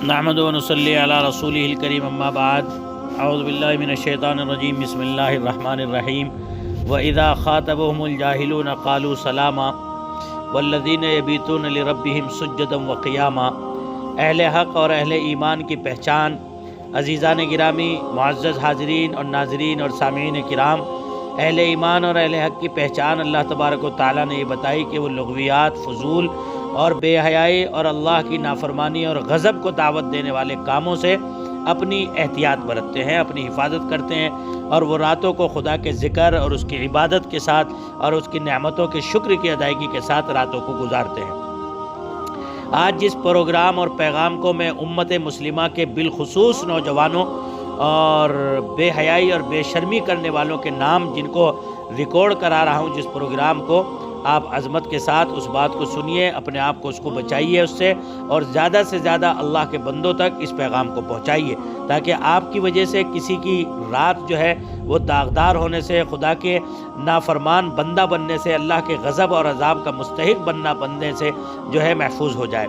نحمدہ و نصلی علی رسولہ الکریم اما بعد اعوذ باللہ من الشیطان الرجیم بسم اللہ الرحمن الرحیم وَإِذَا خَاطَبَهُمُ الْجَاهِلُونَ قَالُوا سَلَامًا وَالَّذِينَ يَبِيتُونَ لِرَبِّهِمْ سُجَّدًا وَقِيَامًا۔ اہل حق اور اہل ایمان کی پہچان۔ عزیزان گرامی، معزز حاضرین اور ناظرین اور سامعین کرام، اہل ایمان اور اہل حق کی پہچان اللہ تبارک و تعالیٰ نے یہ بتائی کہ وہ لغویات، فضول اور بے حیائی اور اللہ کی نافرمانی اور غضب کو دعوت دینے والے کاموں سے اپنی احتیاط برتتے ہیں، اپنی حفاظت کرتے ہیں، اور وہ راتوں کو خدا کے ذکر اور اس کی عبادت کے ساتھ اور اس کی نعمتوں کے شکر کی ادائیگی کے ساتھ راتوں کو گزارتے ہیں۔ آج جس پروگرام اور پیغام کو میں امت مسلمہ کے بالخصوص نوجوانوں اور بے حیائی اور بے شرمی کرنے والوں کے نام جن کو ریکارڈ کرا رہا ہوں، جس پروگرام کو آپ عظمت کے ساتھ اس بات کو سنیے، اپنے آپ کو اس کو بچائیے اس سے، اور زیادہ سے زیادہ اللہ کے بندوں تک اس پیغام کو پہنچائیے، تاکہ آپ کی وجہ سے کسی کی رات جو ہے وہ داغدار ہونے سے، خدا کے نافرمان بندہ بننے سے، اللہ کے غضب اور عذاب کا مستحق بننے سے جو ہے محفوظ ہو جائے۔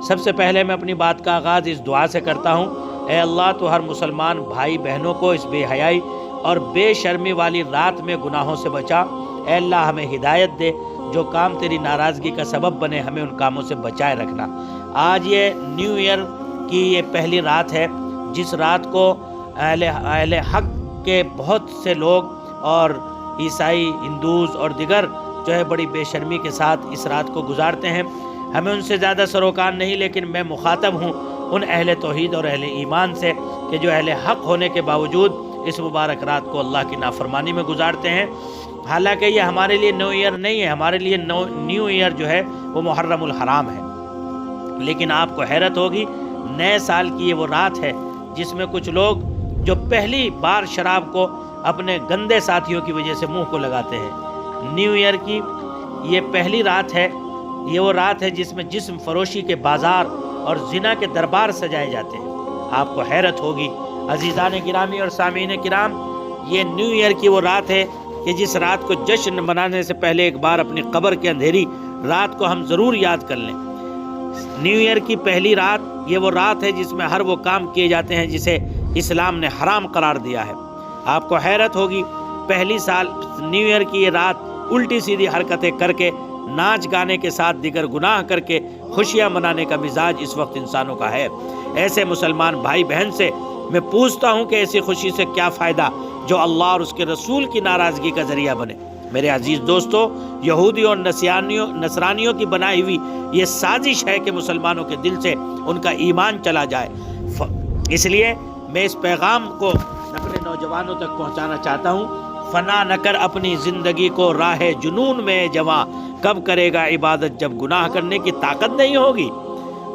سب سے پہلے میں اپنی بات کا آغاز اس دعا سے کرتا ہوں: اے اللہ، تو ہر مسلمان بھائی بہنوں کو اس بے حیائی اور بے شرمی والی رات میں گناہوں سے بچا۔ اے اللہ، ہمیں ہدایت دے، جو کام تیری ناراضگی کا سبب بنے ہمیں ان کاموں سے بچائے رکھنا۔ آج یہ نیو ایئر کی یہ پہلی رات ہے، جس رات کو اہل حق کے بہت سے لوگ اور عیسائی، ہندوز اور دیگر جو ہے بڑی بے شرمی کے ساتھ اس رات کو گزارتے ہیں۔ ہمیں ان سے زیادہ سروکار نہیں، لیکن میں مخاطب ہوں ان اہل توحید اور اہل ایمان سے کہ جو اہل حق ہونے کے باوجود اس مبارک رات کو اللہ کی نافرمانی میں گزارتے ہیں۔ حالانکہ یہ ہمارے لیے نیو ایئر نہیں ہے، ہمارے لیے نیو ایئر جو ہے وہ محرم الحرام ہے، لیکن آپ کو حیرت ہوگی نئے سال کی یہ وہ رات ہے جس میں کچھ لوگ جو پہلی بار شراب کو اپنے گندے ساتھیوں کی وجہ سے منہ کو لگاتے ہیں۔ نیو ایئر کی یہ پہلی رات ہے، یہ وہ رات ہے جس میں جسم فروشی کے بازار اور زنا کے دربار سجائے جاتے ہیں۔ آپ کو حیرت ہوگی عزیزان گرامی اور سامعین کرام، یہ نیو ایئر کی وہ رات ہے کہ جس رات کو جشن منانے سے پہلے ایک بار اپنی قبر کے اندھیری رات کو ہم ضرور یاد کر لیں۔ نیو ایئر کی پہلی رات یہ وہ رات ہے جس میں ہر وہ کام کیے جاتے ہیں جسے اسلام نے حرام قرار دیا ہے۔ آپ کو حیرت ہوگی پہلی سال نیو ایئر کی یہ رات الٹی سیدھی حرکتیں کر کے، ناچ گانے کے ساتھ دیگر گناہ کر کے خوشیاں منانے کا مزاج اس وقت انسانوں کا ہے۔ ایسے مسلمان بھائی بہن سے میں پوچھتا ہوں کہ ایسی خوشی سے کیا فائدہ جو اللہ اور اس کے رسول کی ناراضگی کا ذریعہ بنے؟ میرے عزیز دوستو، یہودیوں اور نصرانیوں کی بنائی ہوئی یہ سازش ہے کہ مسلمانوں کے دل سے ان کا ایمان چلا جائے۔ اس لیے میں اس پیغام کو اپنے نوجوانوں تک پہنچانا چاہتا ہوں: فنا نہ کر اپنی زندگی کو راہ جنون میں جواں، کب کرے گا عبادت جب گناہ کرنے کی طاقت نہیں ہوگی۔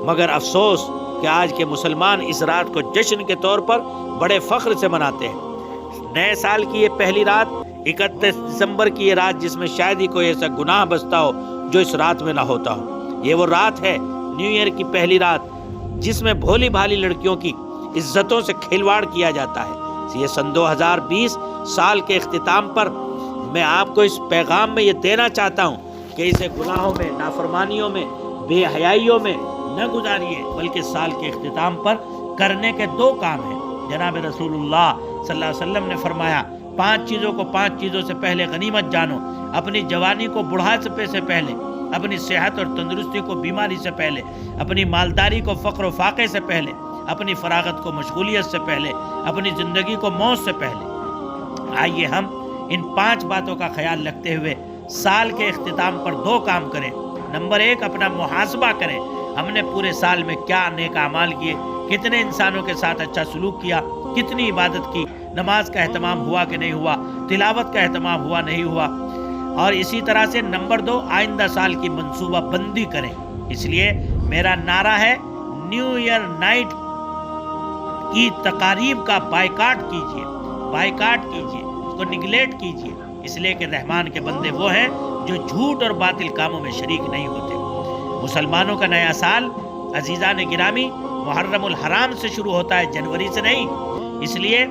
مگر افسوس کہ آج کے مسلمان اس رات کو جشن کے طور پر بڑے فخر سے مناتے ہیں۔ نئے سال کی یہ پہلی رات 31 دسمبر کی یہ رات جس میں شاید ہی کوئی ایسا گناہ بچتا ہو جو اس رات میں نہ ہوتا ہو۔ یہ وہ رات ہے نیو ایئر کی پہلی رات جس میں بھولی بھالی لڑکیوں کی عزتوں سے کھلواڑ کیا جاتا ہے۔ یہ سن 2020 سال کے اختتام پر میں آپ کو اس پیغام میں یہ دینا چاہتا ہوں کہ اسے گناہوں میں، نافرمانیوں میں، بے حیائیوں میں نہ گزاریے، بلکہ سال کے اختتام پر کرنے کے دو کام ہیں۔ جناب رسول اللہ صلی اللہ علیہ وسلم نے فرمایا: 5 چیزوں سے پہلے غنیمت جانو، اپنی جوانی کو بڑھاپے سے پہلے، اپنی صحت اور تندرستی کو بیماری سے پہلے، اپنی مالداری کو فقر و فاقے سے پہلے، اپنی فراغت کو مشغولیت سے پہلے، اپنی زندگی کو موت سے پہلے۔ آئیے ہم ان 5 باتوں کا خیال رکھتے ہوئے سال کے اختتام پر 2 کام کریں۔ نمبر 1، اپنا محاسبہ کریں۔ ہم نے پورے سال میں کیا نیک اعمال کیے، کتنے انسانوں کے ساتھ اچھا سلوک کیا، کتنی عبادت کی، نماز کا اہتمام ہوا کہ نہیں ہوا، تلاوت کا اہتمام ہوا نہیں ہوا۔ اور اسی طرح سے نمبر 2، آئندہ سال کی منصوبہ بندی کریں۔ اس لیے میرا نعرہ ہے: نیو ایئر نائٹ کی تقاریب کا بائیکاٹ کیجیے، اس کو نگلیکٹ کیجیے، اس لیے کہ رحمان کے بندے وہ ہیں جو جھوٹ اور باطل کاموں میں شریک نہیں ہوتے۔ مسلمانوں کا نیا سال عزیزان گرامی محرم الحرام سے شروع ہوتا ہے، جنوری سے نہیں۔ اس لیے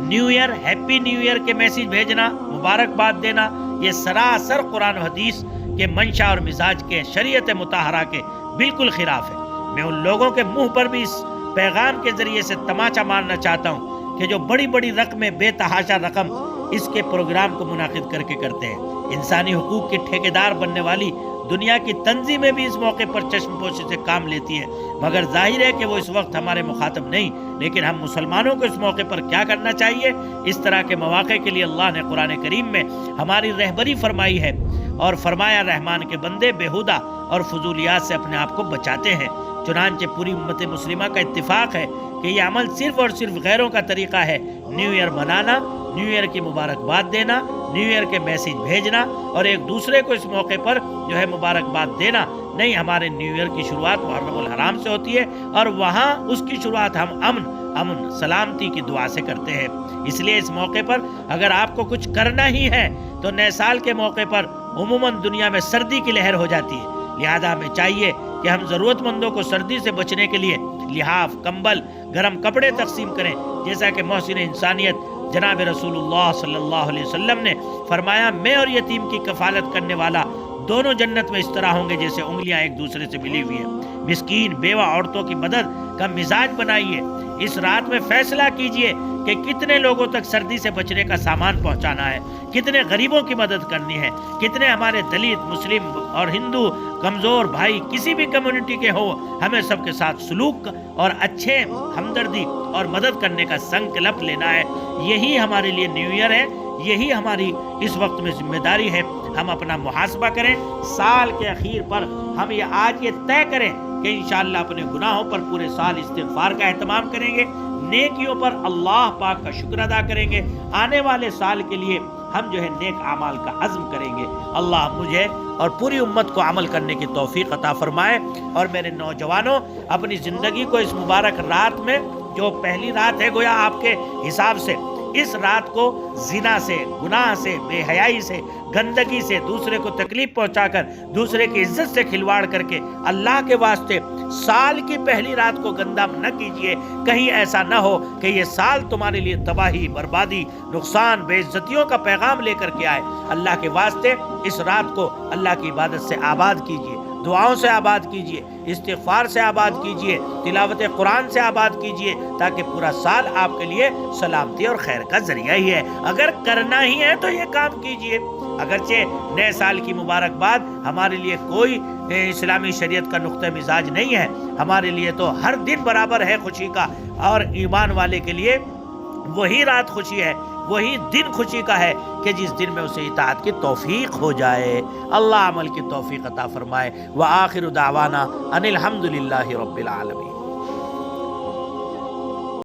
new year, happy new year کے میسیج بھیجنا، مبارکباد دینا، یہ سراسر قرآن و حدیث کے منشا اور مزاج کے، شریعت مطہرہ کے بالکل خلاف ہے۔ میں ان لوگوں کے منہ پر بھی اس پیغام کے ذریعے سے تماچا مارنا چاہتا ہوں کہ جو بڑی بڑی رقمیں، بے تحاشا رقم اس کے پروگرام کو منعقد کر کے کرتے ہیں۔ انسانی حقوق کی ٹھیکیدار بننے والی دنیا کی تنظیمیں بھی اس موقع پر چشم پوشی سے کام لیتی ہیں، مگر ظاہر ہے کہ وہ اس وقت ہمارے مخاطب نہیں۔ لیکن ہم مسلمانوں کو اس موقع پر کیا کرنا چاہیے؟ اس طرح کے مواقع کے لیے اللہ نے قرآن کریم میں ہماری رہبری فرمائی ہے اور فرمایا رحمان کے بندے بیہودہ اور فضولیات سے اپنے آپ کو بچاتے ہیں۔ چنانچہ پوری امت مسلمہ کا اتفاق ہے کہ یہ عمل صرف اور صرف غیروں کا طریقہ ہے۔ نیو ایئر منانا، نیو ایئر کی مبارکباد دینا، نیو ایئر کے میسیج بھیجنا اور ایک دوسرے کو اس موقع پر جو ہے مبارکباد دینا نہیں۔ ہمارے نیو ایئر کی شروعات محرم الحرام سے ہوتی ہے اور وہاں اس کی شروعات ہم امن سلامتی کی دعا سے کرتے ہیں۔ اس لیے اس موقع پر اگر آپ کو کچھ کرنا ہی ہے تو نئے سال کے موقع پر عموماً دنیا میں سردی کی لہر ہو جاتی ہے، لہذا ہمیں چاہیے کہ ہم ضرورت مندوں کو سردی سے بچنے کے لیے لحاف، کمبل، گرم کپڑے تقسیم کریں، جیسا کہ محسن انسانیت جناب رسول اللہ صلی اللہ علیہ وسلم نے فرمایا، میں اور یتیم کی کفالت کرنے والا دونوں جنت میں اس طرح ہوں گے جیسے انگلیاں ایک دوسرے سے ملی ہوئی ہیں۔ مسکین بیوہ عورتوں کی مدد کا مزاج بنائیے۔ اس رات میں فیصلہ کیجئے کہ کتنے لوگوں تک سردی سے بچنے کا سامان پہنچانا ہے، کتنے غریبوں کی مدد کرنی ہے، کتنے ہمارے دلت، مسلم اور ہندو کمزور بھائی کسی بھی کمیونٹی کے ہو، ہمیں سب کے ساتھ سلوک اور اچھے ہمدردی اور مدد کرنے کا سنکلپ لینا ہے۔ یہی ہمارے لیے نیو ایئر ہے، یہی ہماری اس وقت میں ذمہ داری ہے۔ ہم اپنا محاسبہ کریں، سال کے اخیر پر ہم آج یہ طے کریں کہ انشاءاللہ اپنے گناہوں پر پورے سال استغفار کا اہتمام کریں گے، نیکیوں پر اللہ پاک کا شکر ادا کریں گے، آنے والے سال کے لیے ہم جو ہے نیک اعمال کا عزم کریں گے۔ اللہ مجھے اور پوری امت کو عمل کرنے کی توفیق عطا فرمائے۔ اور میرے نوجوانوں، اپنی زندگی کو اس مبارک رات میں، جو پہلی رات ہے گویا آپ کے حساب سے، اس رات کو زنا سے، گناہ سے، بے حیائی سے، گندگی سے، دوسرے کو تکلیف پہنچا کر، دوسرے کی عزت سے کھلواڑ کر کے اللہ کے واسطے سال کی پہلی رات کو گندہ نہ کیجئے۔ کہیں ایسا نہ ہو کہ یہ سال تمہارے لیے تباہی، بربادی، نقصان، بے عزتیوں کا پیغام لے کر کے آئے۔ اللہ کے واسطے اس رات کو اللہ کی عبادت سے آباد کیجئے، دعاؤں سے آباد کیجئے، استغفار سے آباد کیجئے، تلاوت قرآن سے آباد کیجئے، تاکہ پورا سال آپ کے لیے سلامتی اور خیر کا ذریعہ ہی ہے۔ اگر کرنا ہی ہے تو یہ کام کیجئے۔ اگرچہ نئے سال کی مبارکباد ہمارے لیے کوئی اسلامی شریعت کا نقطہ مزاج نہیں ہے، ہمارے لیے تو ہر دن برابر ہے خوشی کا، اور ایمان والے کے لیے وہی رات خوشی ہے، وہی دن خوشی کا ہے کہ جس دن میں اسے اطاعت کی توفیق ہو جائے۔ اللہ عمل کی توفیق عطا فرمائے۔ وآخر دعوانا ان الحمدللہ رب العالمین۔